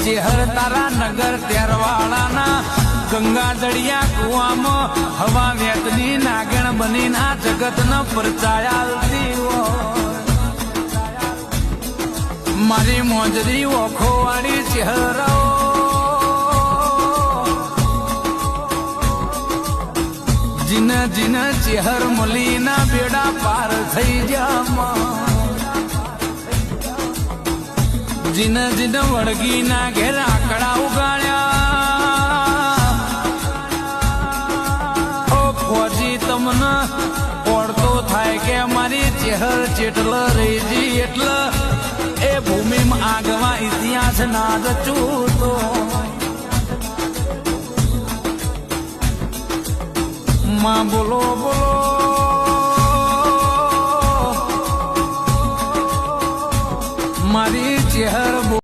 ચેહર તારા નગર ત્યારવાળાના ગંગા જડિયા કુવામાં હવા વેતની નાગણ બની ના જગત ન પરચાયાલતી મારી મોજરી ઓખો વાળી ચહેરો જીન જીન ચેહર મલીના બેડા પાર થઈ જામાં જીન જીન વળગી ના ઘેર આકડા ઉગાડ્યા ઓ ફોજી તમને ઓળતો થાય કે મારી ચેહર ચેટલ રેજી એટલે એ ભૂમિમાં આગવા ઇતિહાસ ના રચૂતો માં બોલો બોલો